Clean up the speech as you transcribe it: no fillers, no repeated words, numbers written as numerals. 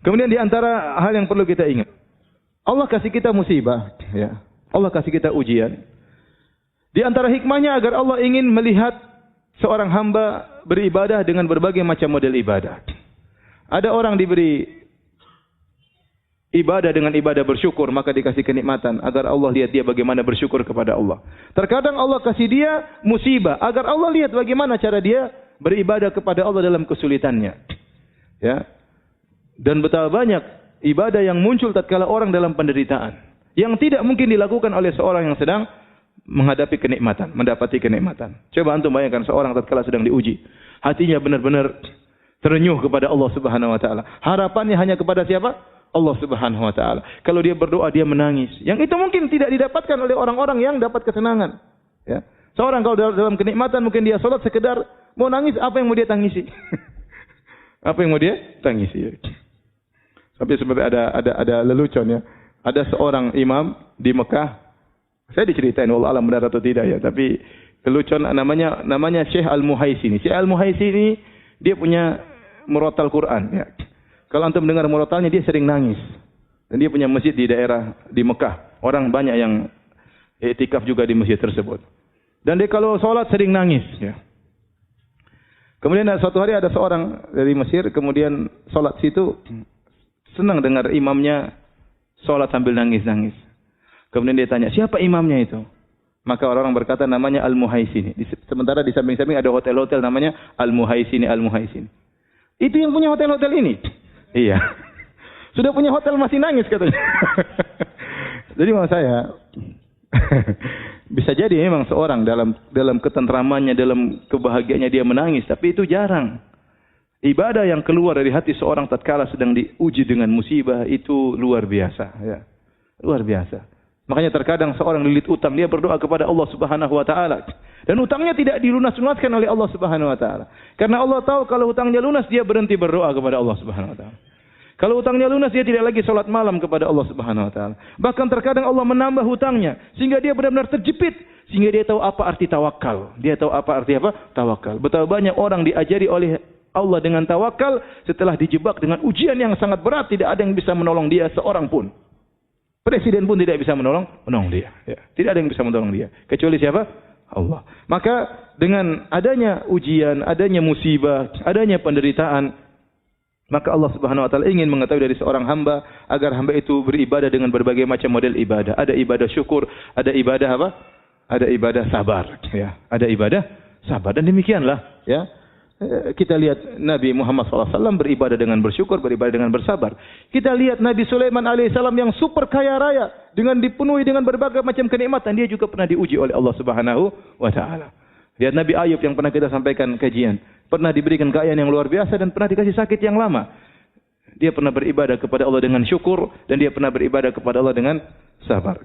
Kemudian di antara hal yang perlu kita ingat, Allah kasih kita musibah, ya. Allah kasih kita ujian. Di antara hikmahnya agar Allah ingin melihat seorang hamba beribadah dengan berbagai macam model ibadah. Ada orang diberi ibadah dengan ibadah bersyukur, maka dikasih kenikmatan agar Allah lihat dia bagaimana bersyukur kepada Allah. Terkadang Allah kasih dia musibah agar Allah lihat bagaimana cara dia beribadah kepada Allah dalam kesulitannya. Ya. Dan betapa banyak ibadah yang muncul tatkala orang dalam penderitaan yang tidak mungkin dilakukan oleh seorang yang sedang menghadapi kenikmatan, mendapati kenikmatan. Coba antum bayangkan seorang tatkala sedang diuji, hatinya benar-benar terenyuh kepada Allah Subhanahu wa taala. Harapannya hanya kepada siapa? Allah Subhanahu wa taala. Kalau dia berdoa dia menangis. Yang itu mungkin tidak didapatkan oleh orang-orang yang dapat kesenangan. Ya. Seorang kalau dalam kenikmatan mungkin dia salat sekedar mau nangis, apa yang mau dia tangisi? Apa yang mau dia tangisi? Tapi seperti ada lelucon ya. Ada seorang imam di Mekah. Saya diceritain wallahu alam benar atau tidak ya, tapi lelucon namanya Syekh Al-Muhaisini. Syekh Al-Muhaisini dia punya murotal Quran ya. Kalau antum mendengar murotalnya dia sering nangis. Dan dia punya masjid di daerah di Mekah. Orang banyak yang iktikaf juga di masjid tersebut. Dan dia kalau sholat sering nangis ya. Kemudian suatu hari ada seorang dari Mesir kemudian sholat situ senang dengar imamnya sholat sambil nangis-nangis. Kemudian dia tanya, siapa imamnya itu? Maka orang-orang berkata namanya Al-Muhaisini. Sementara di samping-samping ada hotel-hotel namanya Al-Muhaisini, Al-Muhaisini. Itu yang punya hotel-hotel ini? Iya. Sudah punya hotel masih nangis katanya. Jadi maksud saya, bisa jadi memang seorang dalam ketentramannya, dalam kebahagiaannya dia menangis. Tapi itu jarang. Ibadah yang keluar dari hati seorang tatkala sedang diuji dengan musibah itu luar biasa, ya. Luar biasa. Makanya terkadang seorang lilit utang, dia berdoa kepada Allah Subhanahu wa taala. Dan utangnya tidak dilunas-lunaskan oleh Allah Subhanahu wa taala. Karena Allah tahu kalau utangnya lunas dia berhenti berdoa kepada Allah Subhanahu wa taala. Kalau utangnya lunas dia tidak lagi salat malam kepada Allah Subhanahu wa taala. Bahkan terkadang Allah menambah hutangnya sehingga dia benar-benar terjepit, sehingga dia tahu apa arti tawakal. Dia tahu apa arti apa? Tawakal. Betapa banyak orang diajari oleh Allah dengan tawakal setelah dijebak dengan ujian yang sangat berat, tidak ada yang bisa menolong dia seorang pun. Presiden pun tidak bisa menolong dia. Ya. Tidak ada yang bisa menolong dia. Kecuali siapa? Allah. Maka dengan adanya ujian, adanya musibah, adanya penderitaan, maka Allah Subhanahu wa taala ingin mengetahui dari seorang hamba agar hamba itu beribadah dengan berbagai macam model ibadah. Ada ibadah syukur, ada ibadah apa? Ada ibadah sabar, ya. Ada ibadah sabar dan demikianlah, ya. Kita lihat Nabi Muhammad SAW beribadah dengan bersyukur, beribadah dengan bersabar. Kita lihat Nabi Sulaiman alaihissalam yang super kaya raya dengan dipenuhi dengan berbagai macam kenikmatan, dia juga pernah diuji oleh Allah Subhanahu wa taala. Lihat Nabi Ayub yang pernah kita sampaikan kajian, pernah diberikan kekayaan yang luar biasa dan pernah dikasih sakit yang lama. Dia pernah beribadah kepada Allah dengan syukur dan dia pernah beribadah kepada Allah dengan sabar.